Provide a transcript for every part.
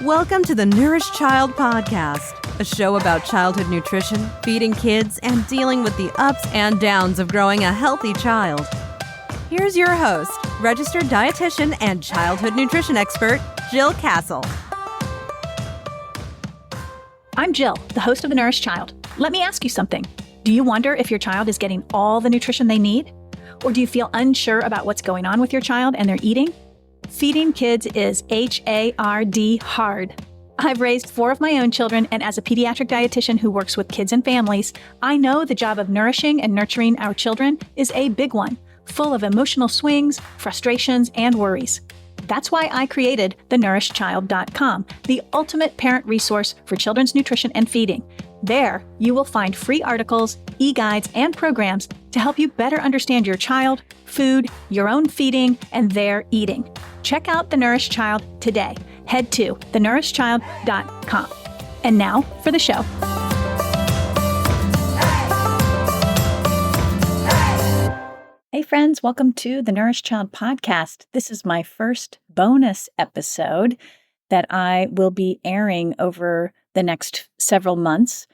Welcome to the Nourished Child Podcast, a show about childhood nutrition, feeding kids, and dealing with the ups and downs of growing a healthy child. Here's your host, registered dietitian and childhood nutrition expert, Jill Castle. I'm Jill, the host of The Nourished Child. Let me ask you something. Do you wonder if your child is getting all the nutrition they need? Or do you feel unsure about what's going on with your child and their eating? Feeding kids is hard. I've raised 4 of my own children, and as a pediatric dietitian who works with kids and families, I know the job of nourishing and nurturing our children is a big one, full of emotional swings, frustrations, and worries. That's why I created thenourishedchild.com, the ultimate parent resource for children's nutrition and feeding. There, you will find free articles, e-guides, and programs to help you better understand your child, food, your own feeding, and their eating. Check out The Nourished Child today. Head to thenourishedchild.com. And now for the show. Hey friends, welcome to the Nourished Child Podcast. This is my first bonus episode that I will be airing over the next several months.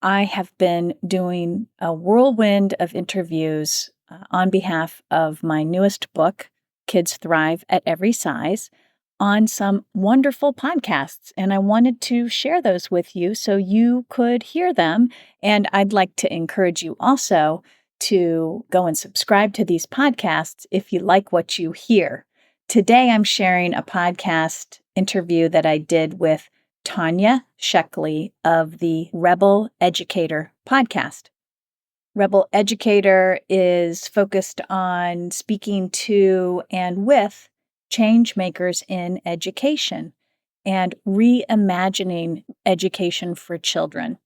I have been doing a whirlwind of interviews on behalf of my newest book, Kids Thrive at Every Size, on some wonderful podcasts. And I wanted to share those with you so you could hear them. And I'd like to encourage you also to go and subscribe to these podcasts if you like what you hear. Today, I'm sharing a podcast interview that I did with Tanya Sheckley of the Rebel Educator podcast. Rebel Educator is focused on speaking to and with change makers in education and reimagining education for children.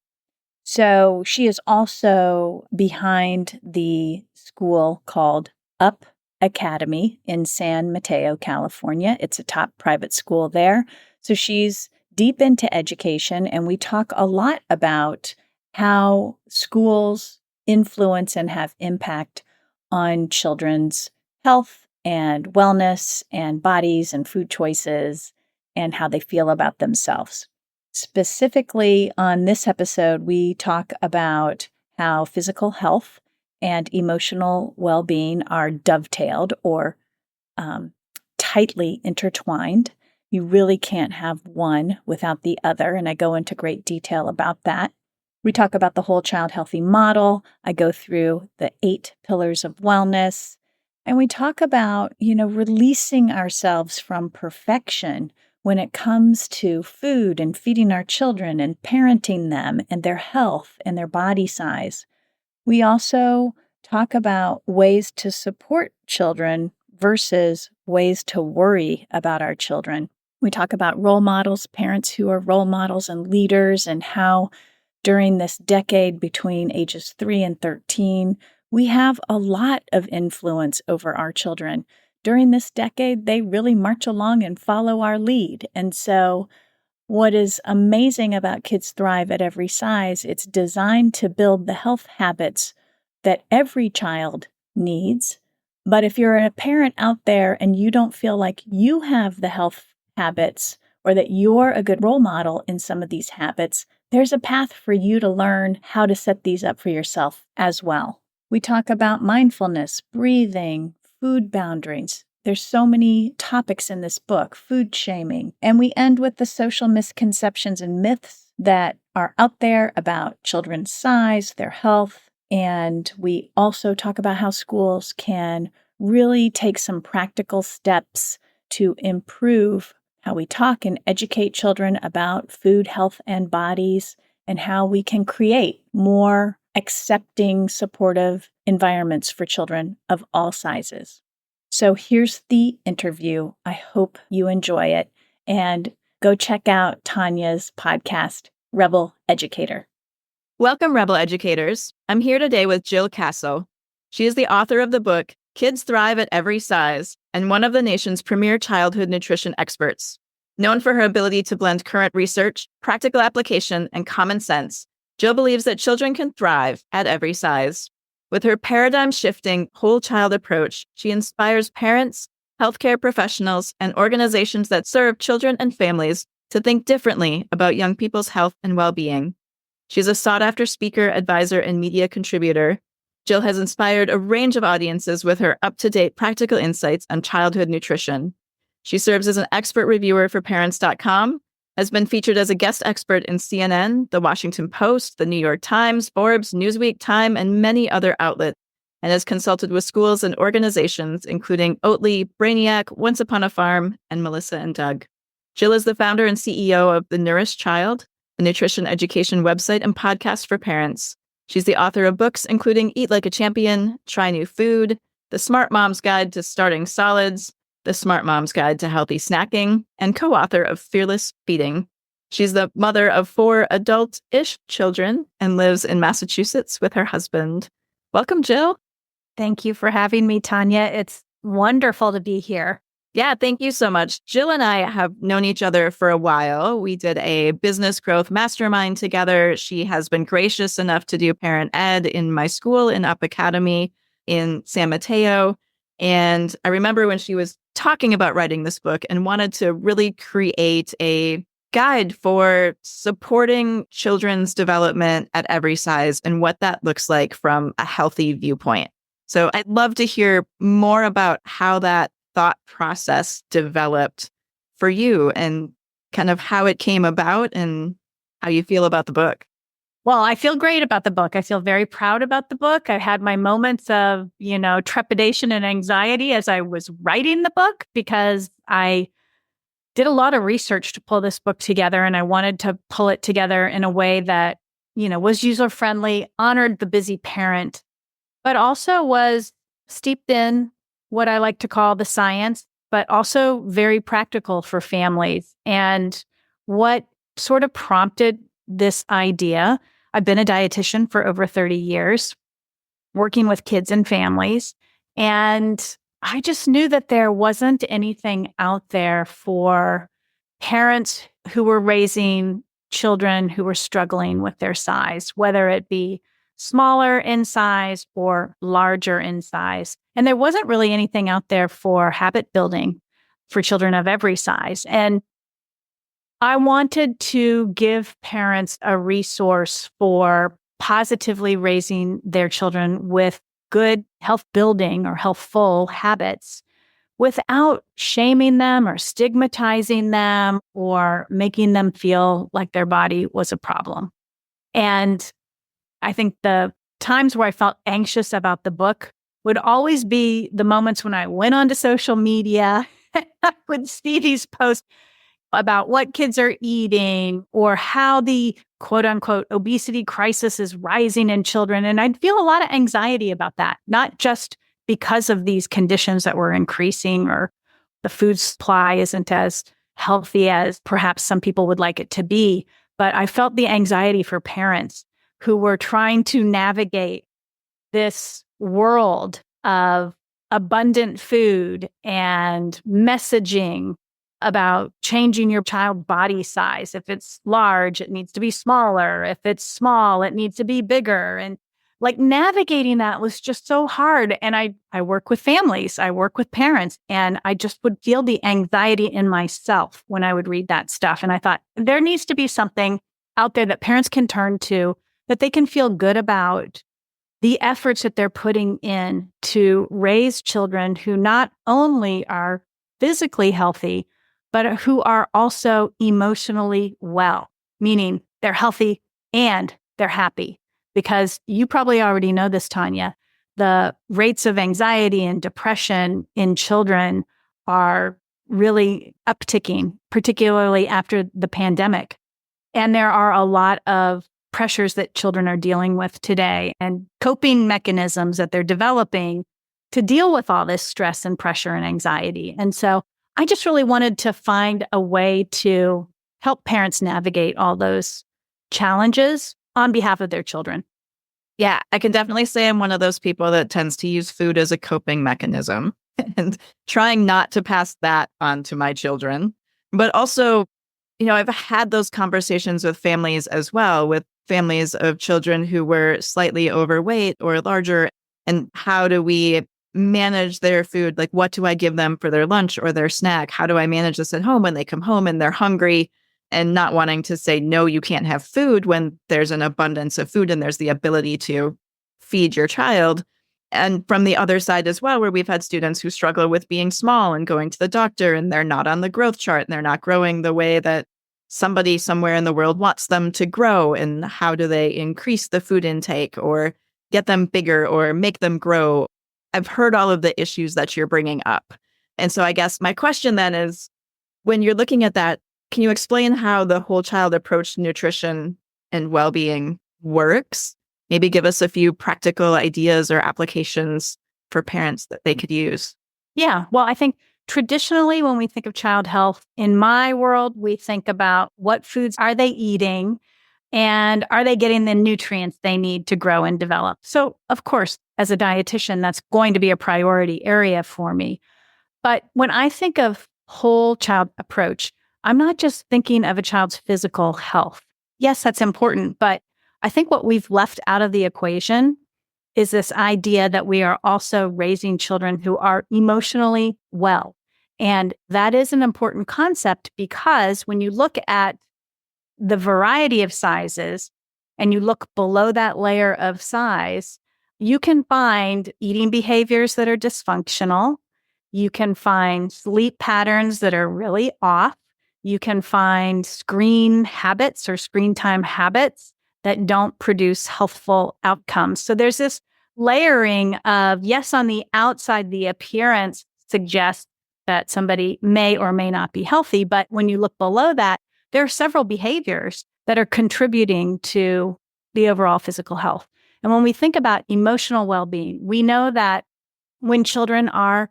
So she is also behind the school called Up Academy in San Mateo, California. It's a top private school there. So she's deep into education, and we talk a lot about how schools influence and have impact on children's health and wellness and bodies and food choices and how they feel about themselves. Specifically on this episode, we talk about how physical health and emotional well-being are dovetailed or tightly intertwined. You really can't have one without the other, and I go into great detail about that. We talk about the whole child healthy model. I go through the 8 pillars of wellness, and we talk about, releasing ourselves from perfection when it comes to food and feeding our children and parenting them and their health and their body size. We also talk about ways to support children versus ways to worry about our children. We talk about role models, parents who are role models and leaders, and how during this decade between ages 3 and 13, we have a lot of influence over our children. During this decade, they really march along and follow our lead. And so what is amazing about Kids Thrive at Every Size, it's designed to build the health habits that every child needs. But if you're a parent out there and you don't feel like you have the health habits or that you're a good role model in some of these habits, there's a path for you to learn how to set these up for yourself as well. We talk about mindfulness, breathing, food boundaries. There's so many topics in this book, food shaming. And we end with the social misconceptions and myths that are out there about children's size, their health. And we also talk about how schools can really take some practical steps to improve how we talk and educate children about food, health, and bodies, and how we can create more accepting, supportive environments for children of all sizes. So here's the interview. I hope you enjoy it. And go check out Tanya's podcast, Rebel Educator. Welcome, Rebel Educators. I'm here today with Jill Castle. She is the author of the book, Kids Thrive at Every Size, and one of the nation's premier childhood nutrition experts. Known for her ability to blend current research, practical application, and common sense, Jill believes that children can thrive at every size. With her paradigm-shifting whole child approach, she inspires parents, healthcare professionals, and organizations that serve children and families to think differently about young people's health and well-being. She's a sought-after speaker, advisor, and media contributor. Jill has inspired a range of audiences with her up-to-date practical insights on childhood nutrition. She serves as an expert reviewer for Parents.com, has been featured as a guest expert in CNN, The Washington Post, The New York Times, Forbes, Newsweek, Time, and many other outlets, and has consulted with schools and organizations, including Oatly, Brainiac, Once Upon a Farm, and Melissa and Doug. Jill is the founder and CEO of The Nourished Child, a nutrition education website and podcast for parents. She's the author of books including Eat Like a Champion, Try New Food, The Smart Mom's Guide to Starting Solids, The Smart Mom's Guide to Healthy Snacking, and co-author of Fearless Feeding. She's the mother of 4 adult-ish children and lives in Massachusetts with her husband. Welcome, Jill. Thank you for having me, Tanya. It's wonderful to be here. Yeah, thank you so much. Jill and I have known each other for a while. We did a business growth mastermind together. She has been gracious enough to do parent ed in my school in Up Academy in San Mateo. And I remember when she was talking about writing this book and wanted to really create a guide for supporting children's development at every size and what that looks like from a healthy viewpoint. So I'd love to hear more about how that thought process developed for you and kind of how it came about and how you feel about the book. Well, I feel great about the book. I feel very proud about the book. I had my moments of, trepidation and anxiety as I was writing the book because I did a lot of research to pull this book together, and I wanted to pull it together in a way that, was user-friendly, honored the busy parent, but also was steeped in what I like to call the science, but also very practical for families. And what sort of prompted this idea, I've been a dietitian for over 30 years, working with kids and families. And I just knew that there wasn't anything out there for parents who were raising children who were struggling with their size, whether it be smaller in size or larger in size. And there wasn't really anything out there for habit building for children of every size. And I wanted to give parents a resource for positively raising their children with good health building or healthful habits without shaming them or stigmatizing them or making them feel like their body was a problem. And I think the times where I felt anxious about the book would always be the moments when I went onto social media and I would see these posts about what kids are eating or how the quote unquote obesity crisis is rising in children. And I'd feel a lot of anxiety about that, not just because of these conditions that were increasing or the food supply isn't as healthy as perhaps some people would like it to be, but I felt the anxiety for parents who were trying to navigate this world of abundant food and messaging about changing your child body size. If it's large, it needs to be smaller. If it's small, it needs to be bigger. And like navigating that was just so hard. And I work with families, I work with parents, and I just would feel the anxiety in myself when I would read that stuff. And I thought there needs to be something out there that parents can turn to, that they can feel good about the efforts that they're putting in to raise children who not only are physically healthy, but who are also emotionally well, meaning they're healthy and they're happy. Because you probably already know this, Tanya, the rates of anxiety and depression in children are really upticking, particularly after the pandemic. And there are a lot of pressures that children are dealing with today and coping mechanisms that they're developing to deal with all this stress and pressure and anxiety. And so I just really wanted to find a way to help parents navigate all those challenges on behalf of their children. Yeah, I can definitely say I'm one of those people that tends to use food as a coping mechanism and trying not to pass that on to my children. But also, I've had those conversations with families as well, with families of children who were slightly overweight or larger. And how do we manage their food? Like, what do I give them for their lunch or their snack? How do I manage this at home when they come home and they're hungry? and not wanting to say, no, you can't have food when there's an abundance of food and there's the ability to feed your child. And from the other side as well, where we've had students who struggle with being small and going to the doctor and they're not on the growth chart and they're not growing the way that somebody somewhere in the world wants them to grow. And how do they increase the food intake or get them bigger or make them grow? I've heard all of the issues that you're bringing up. And so I guess my question then is, when you're looking at that, can you explain how the whole child approach to nutrition and well-being works? Maybe give us a few practical ideas or applications for parents that they could use. Yeah. Well, I think traditionally, when we think of child health, in my world, we think about what foods are they eating and are they getting the nutrients they need to grow and develop? So, of course, as a dietitian, that's going to be a priority area for me. But when I think of whole child approach, I'm not just thinking of a child's physical health. Yes, that's important, but I think what we've left out of the equation is this idea that we are also raising children who are emotionally well. And that is an important concept because when you look at the variety of sizes and you look below that layer of size, you can find eating behaviors that are dysfunctional. You can find sleep patterns that are really off. You can find screen habits or screen time habits that don't produce healthful outcomes. So there's this layering of, yes, on the outside, the appearance suggests that somebody may or may not be healthy. But when you look below that, there are several behaviors that are contributing to the overall physical health. And when we think about emotional well-being, we know that when children are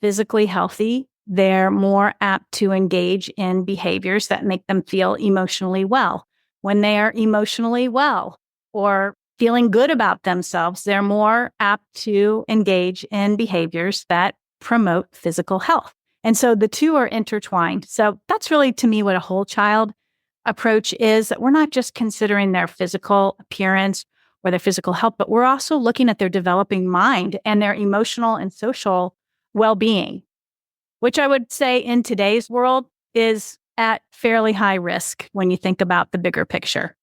physically healthy, they're more apt to engage in behaviors that make them feel emotionally well. When they are emotionally well or feeling good about themselves, they're more apt to engage in behaviors that promote physical health. And so the two are intertwined. So that's really, to me, what a whole child approach is, that we're not just considering their physical appearance or their physical health, but we're also looking at their developing mind and their emotional and social well-being, which I would say in today's world is at fairly high risk when you think about the bigger picture.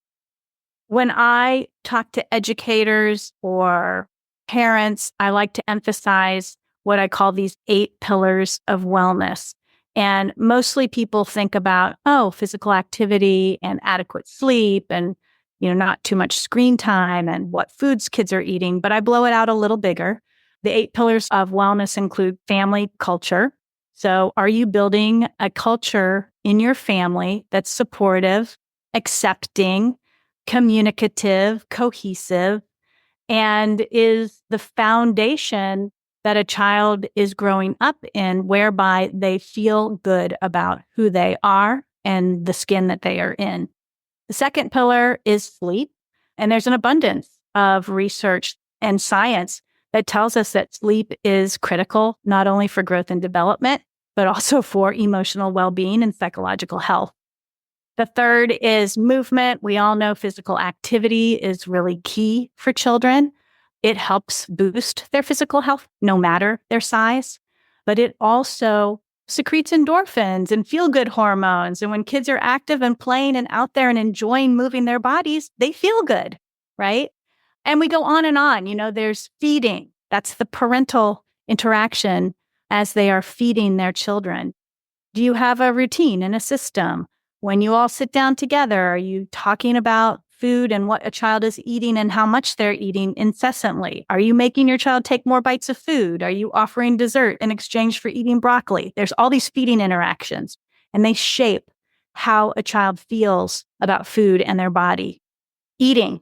When I talk to educators or parents, I like to emphasize what I call these 8 pillars of wellness. And mostly people think about, physical activity and adequate sleep and, not too much screen time and what foods kids are eating. But I blow it out a little bigger. The 8 pillars of wellness include family culture. So are you building a culture in your family that's supportive, accepting, communicative, cohesive, and is the foundation that a child is growing up in, whereby they feel good about who they are and the skin that they are in? The second pillar is sleep. And there's an abundance of research and science that tells us that sleep is critical, not only for growth and development, but also for emotional well-being and psychological health. The third is movement. We all know physical activity is really key for children. It helps boost their physical health, no matter their size, but it also secretes endorphins and feel-good hormones. And when kids are active and playing and out there and enjoying moving their bodies, they feel good, right? And we go on and on. There's feeding. That's the parental interaction as they are feeding their children. Do you have a routine and a system? When you all sit down together, are you talking about food and what a child is eating and how much they're eating incessantly? Are you making your child take more bites of food? Are you offering dessert in exchange for eating broccoli? There's all these feeding interactions, and they shape how a child feels about food and their body. Eating.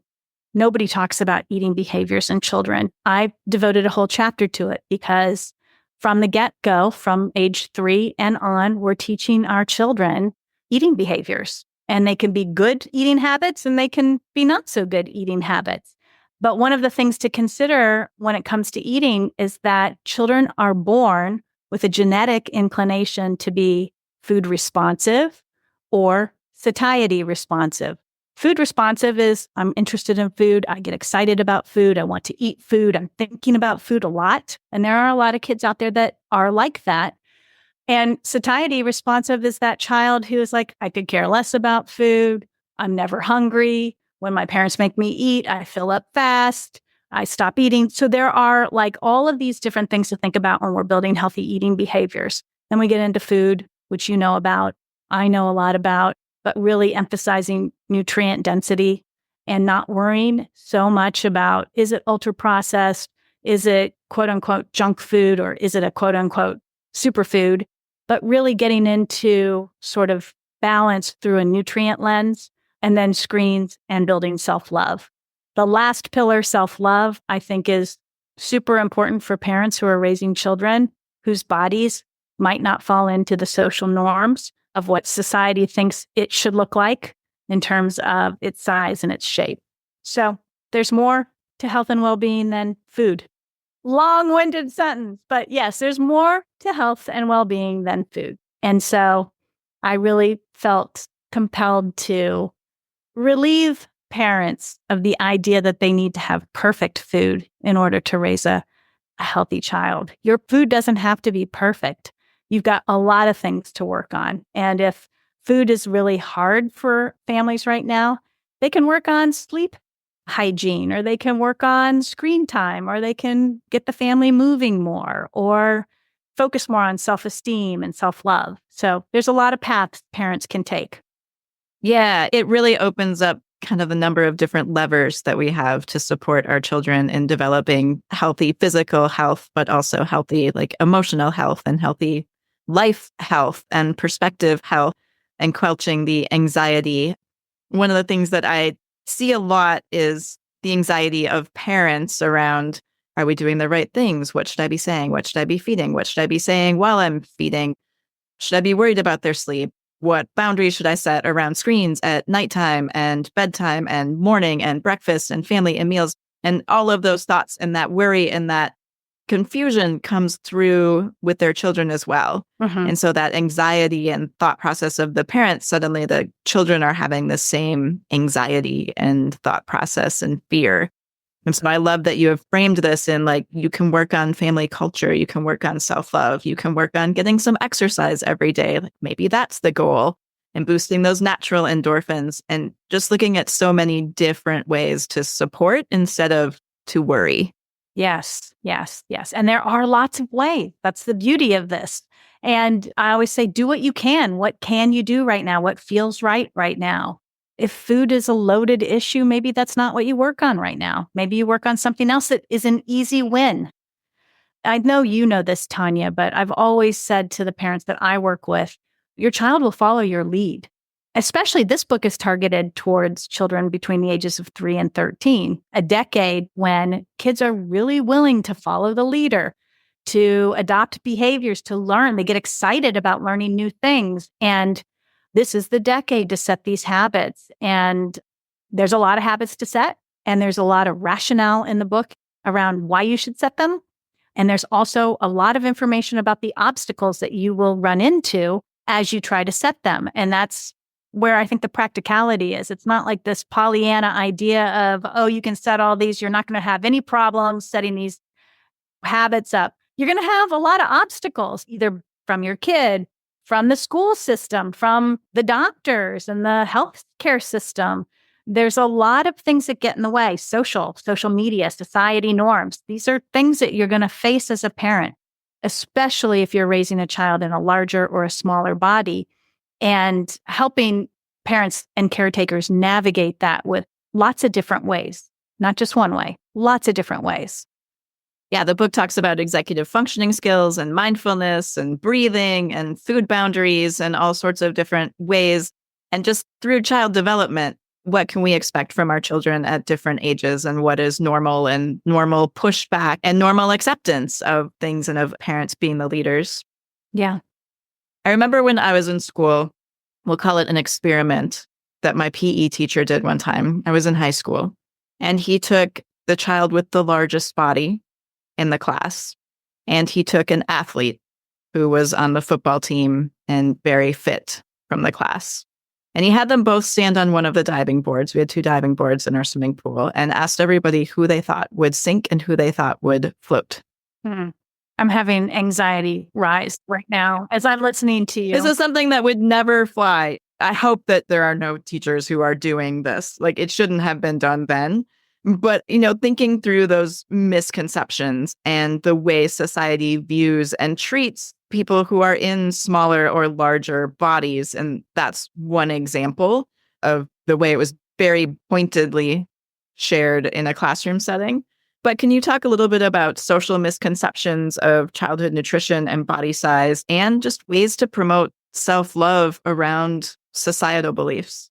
Nobody talks about eating behaviors in children. I devoted a whole chapter to it because from the get-go, from age 3 and on, we're teaching our children eating behaviors. And they can be good eating habits and they can be not so good eating habits. But one of the things to consider when it comes to eating is that children are born with a genetic inclination to be food responsive or satiety responsive. Food responsive is, I'm interested in food. I get excited about food. I want to eat food. I'm thinking about food a lot. And there are a lot of kids out there that are like that. And satiety responsive is that child who is like, I could care less about food. I'm never hungry. When my parents make me eat, I fill up fast. I stop eating. So there are like all of these different things to think about when we're building healthy eating behaviors. Then we get into food, which you know about, I know a lot about, but really emphasizing nutrient density and not worrying so much about, is it ultra processed? Is it quote unquote junk food, or is it a quote unquote superfood? But really getting into sort of balance through a nutrient lens, and then screens and building self-love. The last pillar, self-love, I think is super important for parents who are raising children whose bodies might not fall into the social norms of what society thinks it should look like in terms of its size and its shape. So there's more to health and well-being than food. Long-winded sentence, but yes, there's more to health and well-being than food. And so I really felt compelled to relieve parents of the idea that they need to have perfect food in order to raise a healthy child. Your food doesn't have to be perfect. You've got a lot of things to work on. And if food is really hard for families right now, they can work on sleep hygiene, or they can work on screen time, or they can get the family moving more, or focus more on self-esteem and self-love. So there's a lot of paths parents can take. Yeah, it really opens up kind of a number of different levers that we have to support our children in developing healthy physical health, but also healthy like emotional health and healthy life health and perspective health, and quelching the anxiety. One of the things that I see a lot is the anxiety of parents around, are we doing the right things? What should I be saying? What should I be feeding? What should I be saying while I'm feeding? Should I be worried about their sleep? What boundaries should I set around screens at nighttime and bedtime and morning and breakfast and family and meals? And all of those thoughts and that worry and that confusion comes through with their children as well. Mm-hmm. And so that anxiety and thought process of the parents, suddenly the children are having the same anxiety and thought process and fear. And so I love that you have framed this in like, you can work on family culture, you can work on self-love, you can work on getting some exercise every day. Like maybe that's the goal, and boosting those natural endorphins, and just looking at so many different ways to support instead of to worry. Yes, yes, yes. And there are lots of ways. That's the beauty of this. And I always say, do what you can. What can you do right now? What feels right now? If food is a loaded issue, maybe that's not what you work on right now. Maybe you work on something else that is an easy win. I know you know this, Tanya, but I've always said to the parents that I work with, your child will follow your lead. Especially this book is targeted towards children between the ages of 3 and 13, a decade when kids are really willing to follow the leader, to adopt behaviors, to learn. They get excited about learning new things. And this is the decade to set these habits. And there's a lot of habits to set. And there's a lot of rationale in the book around why you should set them. And there's also a lot of information about the obstacles that you will run into as you try to set them. And that's where I think the practicality is. It's not like this Pollyanna idea of, oh, you can set all these, you're not going to have any problems setting these habits up. You're going to have a lot of obstacles, either from your kid, from the school system, from the doctors and the healthcare system. There's a lot of things that get in the way. Social media, society norms. These are things that you're going to face as a parent, especially if you're raising a child in a larger or a smaller body, and helping parents and caretakers navigate that with lots of different ways, not just one way, lots of different ways. Yeah, the book talks about executive functioning skills and mindfulness and breathing and food boundaries and all sorts of different ways. And just through child development, what can we expect from our children at different ages, and what is normal and normal pushback and normal acceptance of things and of parents being the leaders. Yeah. I remember when I was in school, we'll call it an experiment that my PE teacher did one time. I was in high school, and he took the child with the largest body in the class, and he took an athlete who was on the football team and very fit from the class. And he had them both stand on one of the diving boards. We had 2 diving boards in our swimming pool, and asked everybody who they thought would sink and who they thought would float. Mm-hmm. I'm having anxiety rise right now as I'm listening to you. This is something that would never fly. I hope that there are no teachers who are doing this. Like, it shouldn't have been done then. But, thinking through those misconceptions and the way society views and treats people who are in smaller or larger bodies. And that's one example of the way it was very pointedly shared in a classroom setting. But can you talk a little bit about social misconceptions of childhood nutrition and body size and just ways to promote self-love around societal beliefs?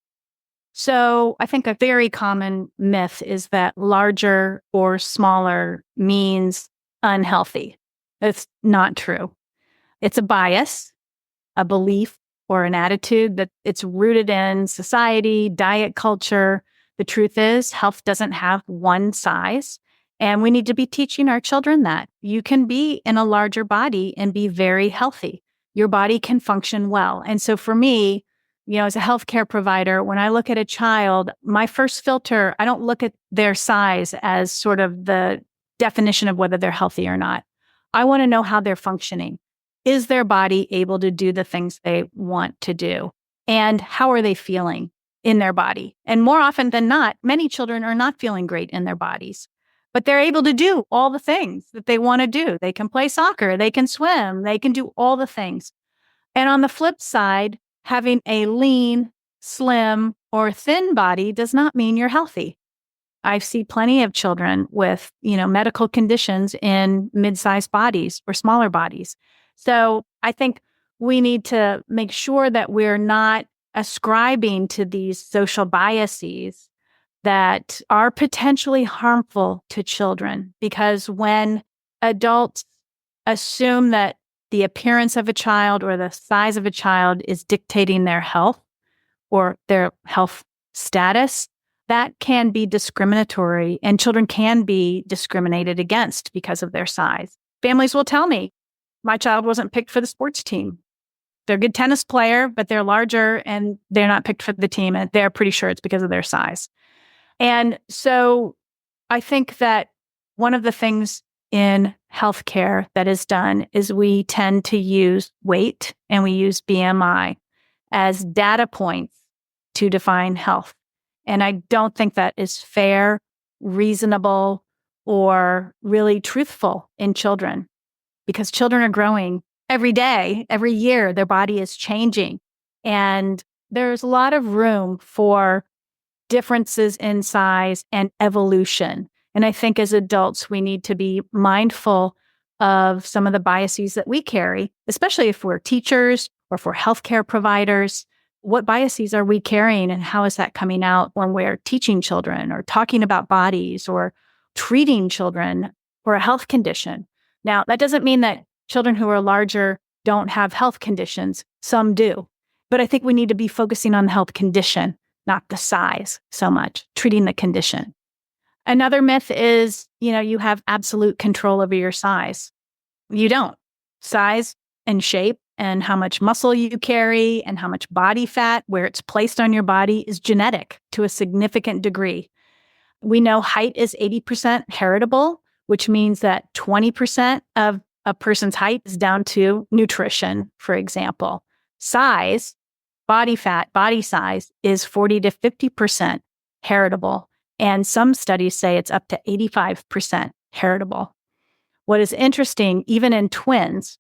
So I think a very common myth is that larger or smaller means unhealthy. It's not true. It's a bias, a belief, or an attitude that it's rooted in society, diet culture. The truth is, health doesn't have one size. And we need to be teaching our children that you can be in a larger body and be very healthy. Your body can function well. And so for me, as a healthcare provider, when I look at a child, my first filter, I don't look at their size as sort of the definition of whether they're healthy or not. I want to know how they're functioning. Is their body able to do the things they want to do? And how are they feeling in their body? And more often than not, many children are not feeling great in their bodies, but they're able to do all the things that they want to do. They can play soccer, they can swim, they can do all the things. And on the flip side, having a lean, slim, or thin body does not mean you're healthy. I see plenty of children with, medical conditions in mid-sized bodies or smaller bodies. So I think we need to make sure that we're not ascribing to these social biases that are potentially harmful to children. Because when adults assume that the appearance of a child or the size of a child is dictating their health or their health status, that can be discriminatory, and children can be discriminated against because of their size. Families will tell me, my child wasn't picked for the sports team. They're a good tennis player, but they're larger and they're not picked for the team, and they're pretty sure it's because of their size. And so I think that one of the things in healthcare that is done is we tend to use weight and we use BMI as data points to define health. And I don't think that is fair, reasonable, or really truthful in children, because children are growing every day, every year. Their body is changing. And there's a lot of room for differences in size and evolution. And I think as adults, we need to be mindful of some of the biases that we carry, especially if we're teachers or if we're healthcare providers. What biases are we carrying, and how is that coming out when we're teaching children or talking about bodies or treating children for a health condition? Now, that doesn't mean that children who are larger don't have health conditions. Some do. But I think we need to be focusing on the health condition, not the size so much, treating the condition. Another myth is, you have absolute control over your size. You don't. Size and shape and how much muscle you carry and how much body fat, where it's placed on your body, is genetic to a significant degree. We know height is 80% heritable, which means that 20% of a person's height is down to nutrition, for example. Size, body fat, body size is 40 to 50% heritable. And some studies say it's up to 85% heritable. What is interesting, even in twins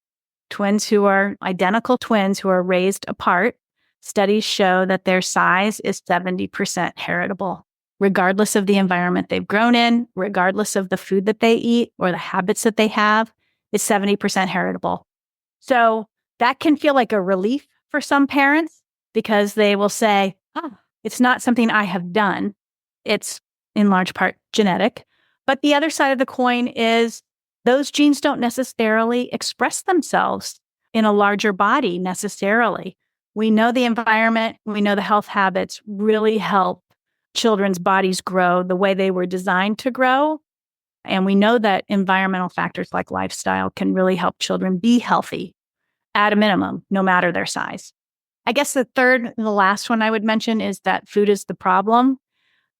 who are identical twins who are raised apart, studies show that their size is 70% heritable, regardless of the environment they've grown in, regardless of the food that they eat or the habits that they have, it's 70% heritable. So that can feel like a relief for some parents because they will say, it's not something I have done. It's in large part genetic. But the other side of the coin is those genes don't necessarily express themselves in a larger body necessarily. We know the environment, we know the health habits really help children's bodies grow the way they were designed to grow. And we know that environmental factors like lifestyle can really help children be healthy at a minimum, no matter their size. I guess the third and the last one I would mention is that food is the problem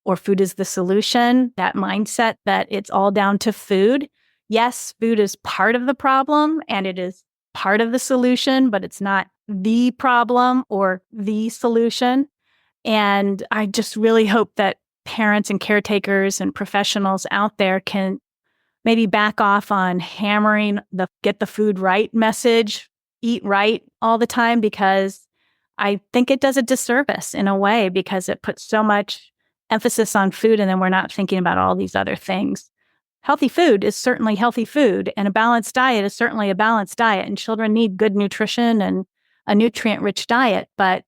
or food is the solution, that mindset that it's all down to food. yes, food is part of the problem and it is part of the solution, but it's not the problem or the solution. And I just really hope that parents and caretakers and professionals out there can maybe back off on hammering the get the food right message, eat right all the time, because I think it does a disservice in a way because it puts so much emphasis on food and then we're not thinking about all these other things. Healthy food is certainly healthy food, and a balanced diet is certainly a balanced diet, and children need good nutrition and a nutrient-rich diet. But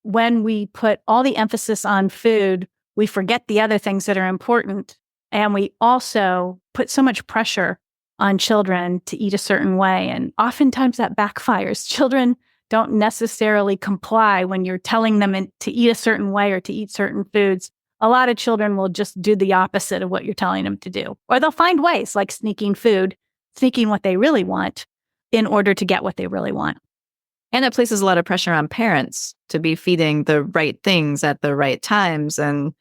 when we put all the emphasis on food, we forget the other things that are important. And we also put so much pressure on children to eat a certain way. And oftentimes that backfires. Children don't necessarily comply when you're telling them to eat a certain way or to eat certain foods. A lot of children will just do the opposite of what you're telling them to do. Or they'll find ways like sneaking food, sneaking what they really want in order to get what they really want. And it places a lot of pressure on parents to be feeding the right things at the right times and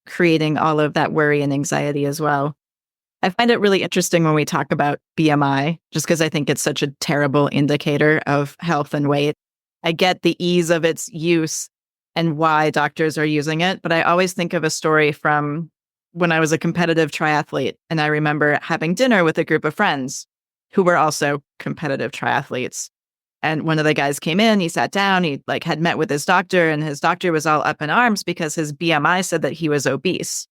creating all of that worry and anxiety as well. I find it really interesting when we talk about BMI, just because I think it's such a terrible indicator of health and weight. I get the ease of its use and why doctors are using it, but I always think of a story from when I was a competitive triathlete, and I remember having dinner with a group of friends who were also competitive triathletes. And one of the guys came in, he sat down, he had met with his doctor, and his doctor was all up in arms because his BMI said that he was obese.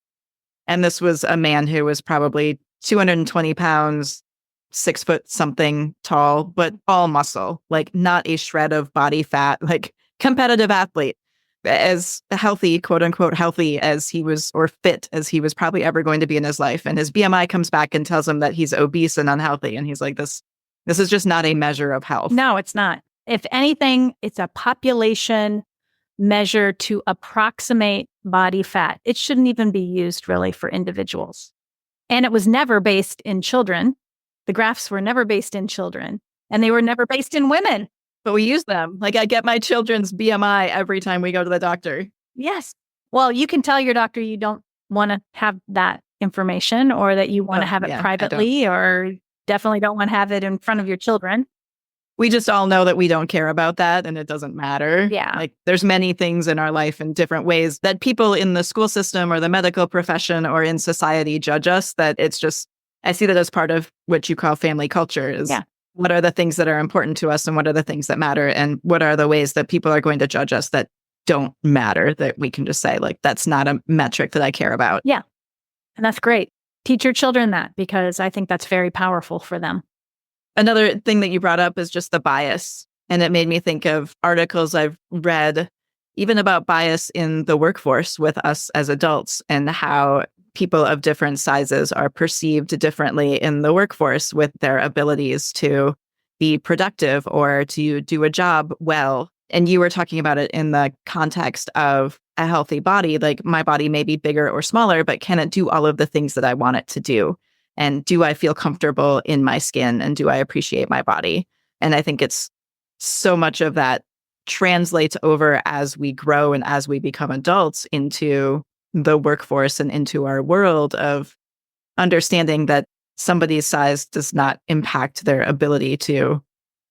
And this was a man who was probably 220 pounds, 6 foot something tall, but all muscle, not a shred of body fat, competitive athlete, as healthy, quote unquote, healthy as he was, or fit as he was probably ever going to be in his life. And his BMI comes back and tells him that he's obese and unhealthy. And he's like, this is just not a measure of health. No, it's not. If anything, it's a population measure to approximate body fat. It shouldn't even be used really for individuals. And it was never based in children. The graphs were never based in children, and they were never based in women. But we use them. I get my children's BMI every time we go to the doctor. Yes. Well, you can tell your doctor you don't want to have that information, or that you want to have it privately, or definitely don't want to have it in front of your children. We just all know that we don't care about that and it doesn't matter. Yeah. There's many things in our life in different ways that people in the school system or the medical profession or in society judge us, that it's just, I see that as part of what you call family culture is what are the things that are important to us and what are the things that matter, and what are the ways that people are going to judge us that don't matter, that we can just say, that's not a metric that I care about. Yeah. And that's great. Teach your children that, because I think that's very powerful for them. Another thing that you brought up is just the bias. And it made me think of articles I've read, even about bias in the workforce with us as adults, and how people of different sizes are perceived differently in the workforce with their abilities to be productive or to do a job well. And you were talking about it in the context of a healthy body, my body may be bigger or smaller, but can it do all of the things that I want it to do? And do I feel comfortable in my skin? And do I appreciate my body? And I think it's so much of that translates over as we grow and as we become adults into the workforce and into our world of understanding that somebody's size does not impact their ability to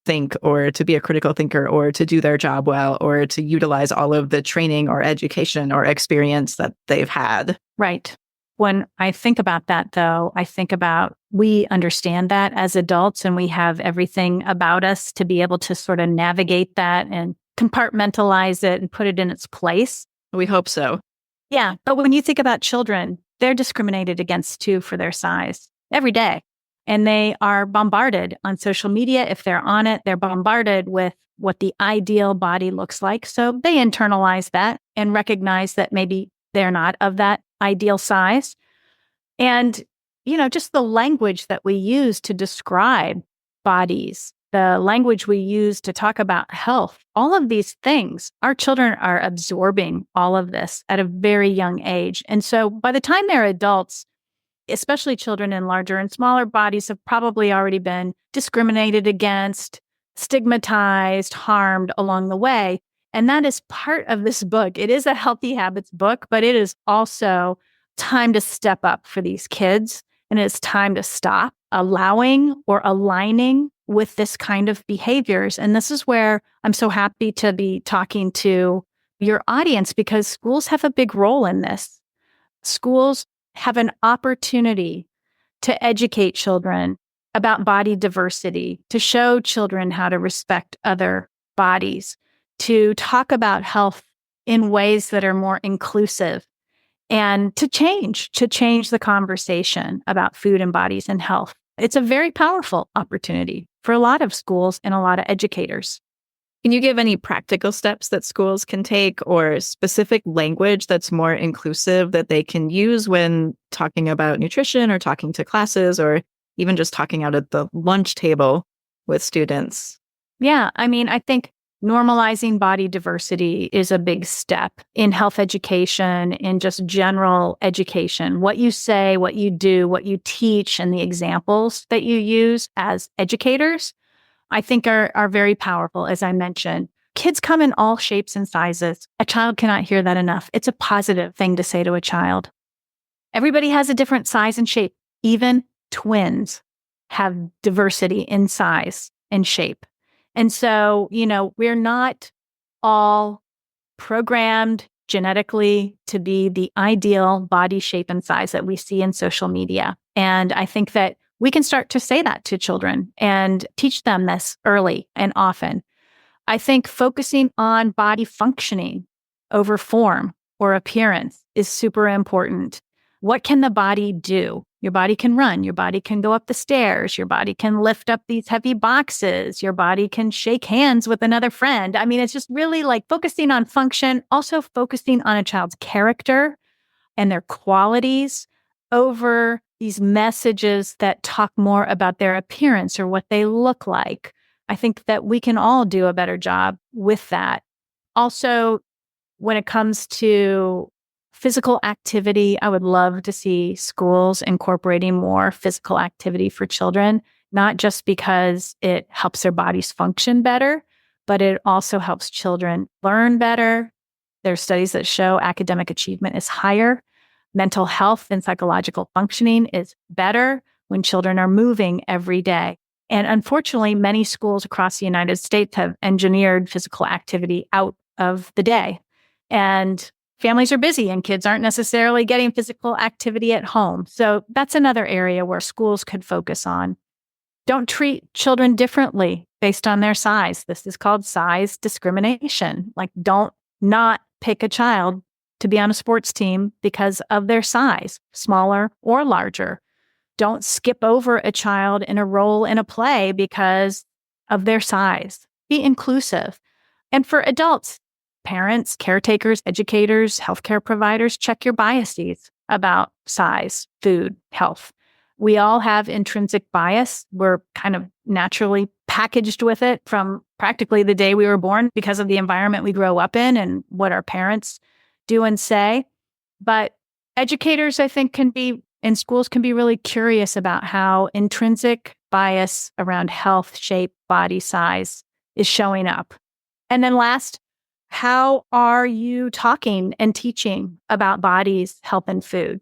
think or to be a critical thinker or to do their job well or to utilize all of the training or education or experience that they've had. Right. When I think about that, though, I think about we understand that as adults, and we have everything about us to be able to sort of navigate that and compartmentalize it and put it in its place. We hope so. Yeah. But when you think about children, they're discriminated against too for their size every day. And they are bombarded on social media. If they're on it, they're bombarded with what the ideal body looks like. So they internalize that and recognize that maybe they're not of that ideal size. And, just the language that we use to describe bodies, the language we use to talk about health, all of these things, our children are absorbing all of this at a very young age. And so by the time they're adults, especially children in larger and smaller bodies, have probably already been discriminated against, stigmatized, harmed along the way. And that is part of this book. It is a healthy habits book, but it is also time to step up for these kids. And it's time to stop allowing or aligning with this kind of behaviors. And this is where I'm so happy to be talking to your audience, because schools have a big role in this. Schools have an opportunity to educate children about body diversity, to show children how to respect other bodies, to talk about health in ways that are more inclusive, and to change the conversation about food and bodies and health. It's a very powerful opportunity for a lot of schools and a lot of educators. Can you give any practical steps that schools can take, or specific language that's more inclusive that they can use when talking about nutrition or talking to classes, or even just talking out at the lunch table with students? Yeah, I think normalizing body diversity is a big step in health education, in just general education. What you say, what you do, what you teach, and the examples that you use as educators, I think are very powerful. As I mentioned, kids come in all shapes and sizes. A child cannot hear that enough. It's a positive thing to say to a child. Everybody has a different size and shape. Even twins have diversity in size and shape. And so, we're not all programmed genetically to be the ideal body shape and size that we see in social media. And I think that we can start to say that to children and teach them this early and often. I think focusing on body functioning over form or appearance is super important. What can the body do? Your body can run. Your body can go up the stairs. Your body can lift up these heavy boxes. Your body can shake hands with another friend. It's just really like focusing on function, also focusing on a child's character and their qualities over these messages that talk more about their appearance or what they look like. I think that we can all do a better job with that. Also, when it comes to physical activity, I would love to see schools incorporating more physical activity for children, not just because it helps their bodies function better, but it also helps children learn better. There are studies that show academic achievement is higher. Mental health and psychological functioning is better when children are moving every day. And unfortunately, many schools across the United States have engineered physical activity out of the day. And families are busy and kids aren't necessarily getting physical activity at home. So that's another area where schools could focus on. Don't treat children differently based on their size. This is called size discrimination. Don't not pick a child to be on a sports team because of their size, smaller or larger. Don't skip over a child in a role in a play because of their size. Be inclusive. And for adults, parents, caretakers, educators, healthcare providers, check your biases about size, food, health. We all have intrinsic bias. We're kind of naturally packaged with it from practically the day we were born because of the environment we grow up in and what our parents do and say. But educators, I think, and schools can be really curious about how intrinsic bias around health, shape, body size is showing up. And then last, how are you talking and teaching about bodies, health, and food?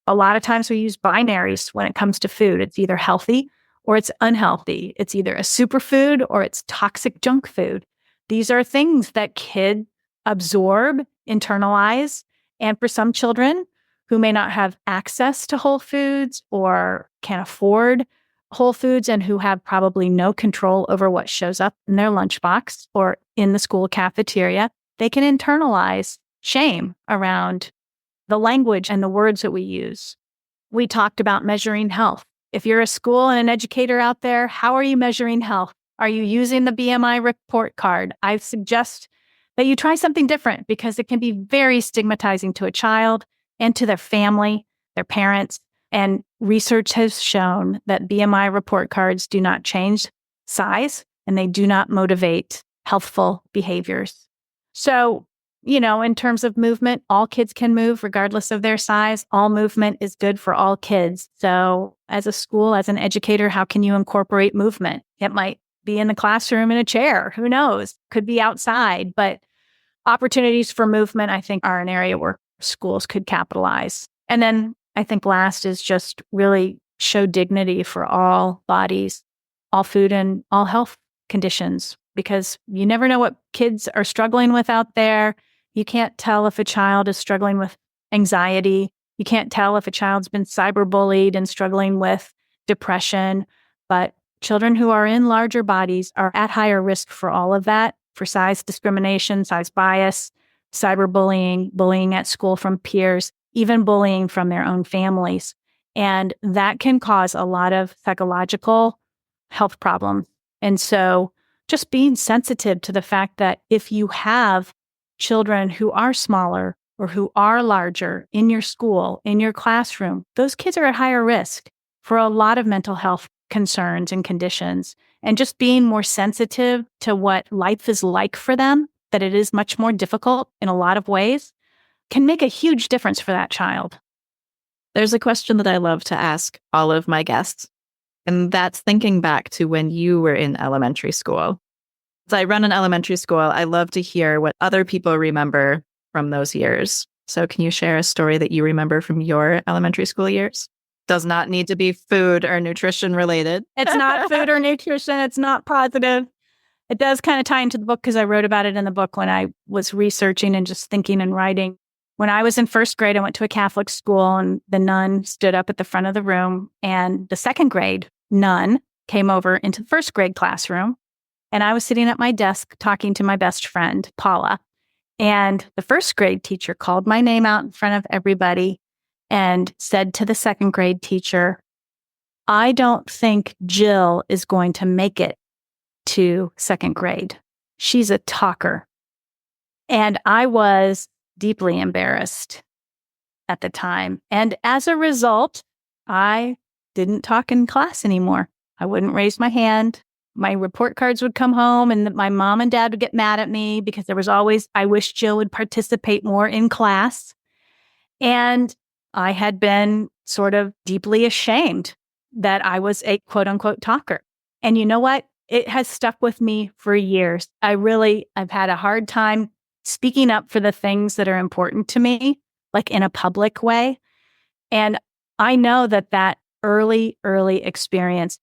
A lot of times we use binaries when it comes to food. It's either healthy or it's unhealthy. It's either a superfood or it's toxic junk food. These are things that kids absorb, internalize, and for some children who may not have access to whole foods or can't afford whole foods and who have probably no control over what shows up in their lunchbox or in the school cafeteria, they can internalize shame around the language and the words that we use. We talked about measuring health. If you're a school and an educator out there, how are you measuring health? Are you using the BMI report card? I suggest that you try something different because it can be very stigmatizing to a child and to their family, their parents. And research has shown that BMI report cards do not change size and they do not motivate healthful behaviors. So, in terms of movement, all kids can move regardless of their size. All movement is good for all kids. So as a school, as an educator, how can you incorporate movement? It might be in the classroom in a chair. Who knows? Could be outside. But opportunities for movement, I think, are an area where schools could capitalize. And then I think last is just really show dignity for all bodies, all food, and all health conditions, because you never know what kids are struggling with out there. You can't tell if a child is struggling with anxiety. You can't tell if a child's been cyberbullied and struggling with depression. But children who are in larger bodies are at higher risk for all of that, for size discrimination, size bias, cyberbullying, bullying at school from peers, even bullying from their own families. And that can cause a lot of psychological health problems. And so just being sensitive to the fact that if you have children who are smaller or who are larger in your school, in your classroom, those kids are at higher risk for a lot of mental health concerns and conditions. And just being more sensitive to what life is like for them, that it is much more difficult in a lot of ways, can make a huge difference for that child. There's a question that I love to ask all of my guests, and that's thinking back to when you were in elementary school. As I run an elementary school, I love to hear what other people remember from those years. So can you share a story that you remember from your elementary school years? Does not need to be food or nutrition related. It's not food or nutrition. It's not positive. It does kind of tie into the book because I wrote about it in the book when I was researching and just thinking and writing. When I was in first grade, I went to a Catholic school, and the nun stood up at the front of the room, and the second grade nun came over into the first grade classroom, and I was sitting at my desk talking to my best friend, Paula. And the first grade teacher called my name out in front of everybody and said to the second grade teacher, "I don't think Jill is going to make it to second grade. She's a talker." And I was deeply embarrassed at the time. And as a result, I didn't talk in class anymore. I wouldn't raise my hand. My report cards would come home, and my mom and dad would get mad at me because there was always, "I wish Jill would participate more in class." And I had been sort of deeply ashamed that I was a quote unquote talker. And you know what? It has stuck with me for years. I've had a hard time speaking up for the things that are important to me, like in a public way. And I know that that early experience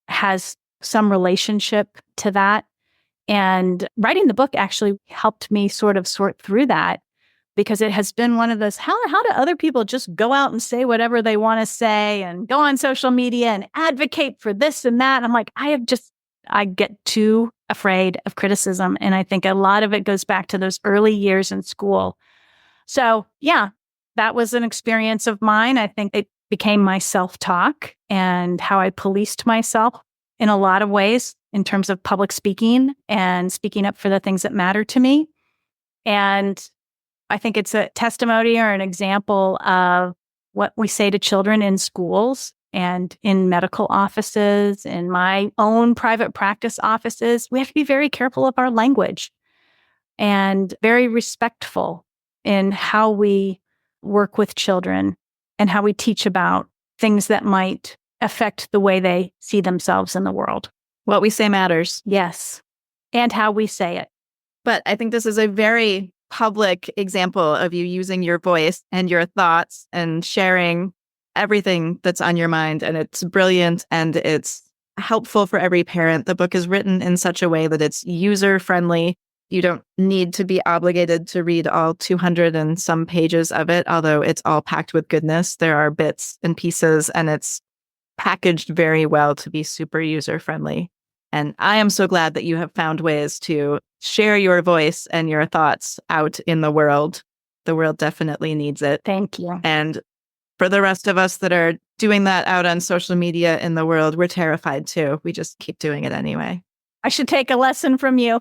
has some relationship to that. And writing the book actually helped me sort of sort through that, because it has been one of those, how do other people just go out and say whatever they want to say and go on social media and advocate for this and that? And I'm like, I get too afraid of criticism. And I think a lot of it goes back to those early years in school. So yeah, that was an experience of mine. I think it became my self-talk and how I policed myself in a lot of ways in terms of public speaking and speaking up for the things that matter to me. And I think it's a testimony or an example of what we say to children in schools and in medical offices, in my own private practice offices. We have to be very careful of our language and very respectful in how we work with children and how we teach about things that might affect the way they see themselves in the world. What we say matters. Yes. And how we say it. But I think this is a very public example of you using your voice and your thoughts and sharing everything that's on your mind. And it's brilliant and it's helpful for every parent. The book is written in such a way that it's user-friendly. You don't need to be obligated to read all 200 and some pages of it, although it's all packed with goodness. There are bits and pieces, and it's packaged very well to be super user-friendly. And I am so glad that you have found ways to share your voice and your thoughts out in the world. The world definitely needs it. Thank you. And for the rest of us that are doing that out on social media in the world, we're terrified too. We just keep doing it anyway. I should take a lesson from you.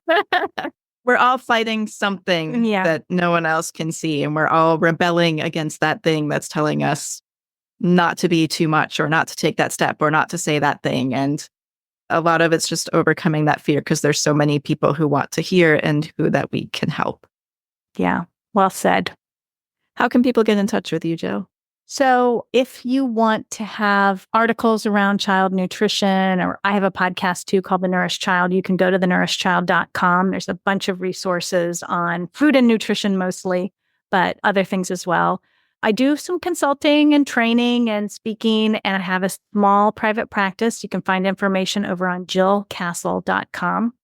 We're all fighting something that no one else can see. And we're all rebelling against that thing that's telling us not to be too much or not to take that step or not to say that thing. And a lot of it's just overcoming that fear because there's so many people who want to hear and who that we can help. Yeah, well said. How can people get in touch with you, Jill? So if you want to have articles around child nutrition, or I have a podcast too called The Nourished Child, you can go to thenourished.child.com. There's a bunch of resources on food and nutrition mostly, but other things as well. I do some consulting and training and speaking, and I have a small private practice. You can find information over on jillcastle.com.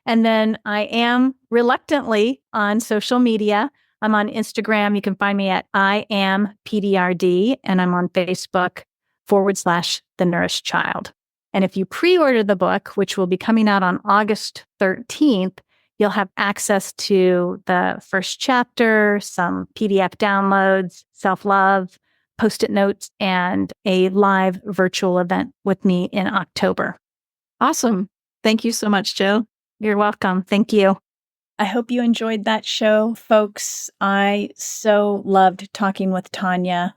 And then I am reluctantly on social media. I'm on Instagram. You can find me at I am PDRD, and I'm on Facebook /The Nourished Child. And if you pre-order the book, which will be coming out on August 13th, you'll have access to the first chapter, some PDF downloads, self-love, Post-it notes, and a live virtual event with me in October. Awesome. Thank you so much, Jill. You're welcome. Thank you. I hope you enjoyed that show, folks. I so loved talking with Tanya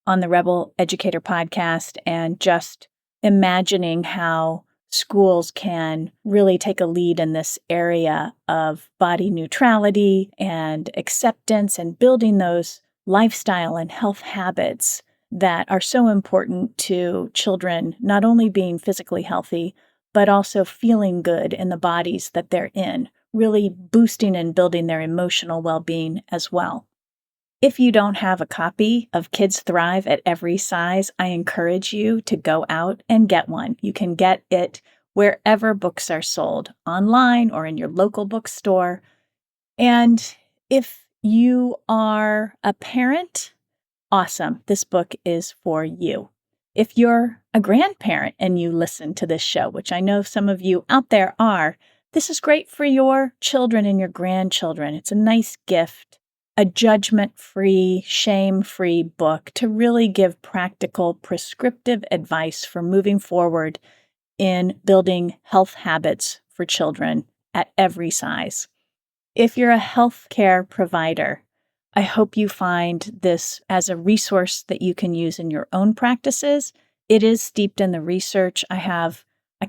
on the Rebel Educator podcast and just imagining how schools can really take a lead in this area of body neutrality and acceptance and building those lifestyle and health habits that are so important to children, not only being physically healthy, but also feeling good in the bodies that they're in, really boosting and building their emotional well-being as well. If you don't have a copy of Kids Thrive at Every Size, I encourage you to go out and get one. You can get it wherever books are sold, online or in your local bookstore. And if you are a parent, awesome. This book is for you. If you're a grandparent and you listen to this show, which I know some of you out there are, this is great for your children and your grandchildren. It's a nice gift, a judgment-free, shame-free book to really give practical, prescriptive advice for moving forward in building health habits for children at every size. If you're a healthcare provider, I hope you find this as a resource that you can use in your own practices. It is steeped in the research. I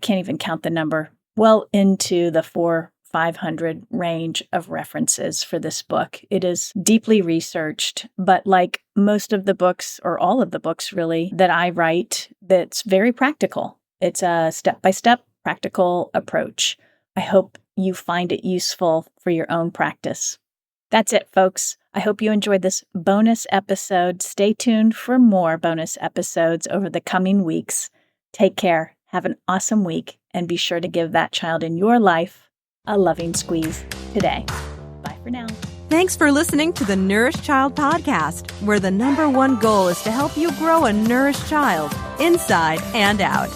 can't even count the number, well into the 400-500 range of references for this book. It is deeply researched, but like most of the books, or all of the books really, that I write, that's very practical. It's a step-by-step practical approach. I hope you find it useful for your own practice. That's it, folks. I hope you enjoyed this bonus episode. Stay tuned for more bonus episodes over the coming weeks. Take care. Have an awesome week, and be sure to give that child in your life a loving squeeze today. Bye for now. Thanks for listening to the Nourished Child podcast, where the #1 goal is to help you grow a nourished child inside and out.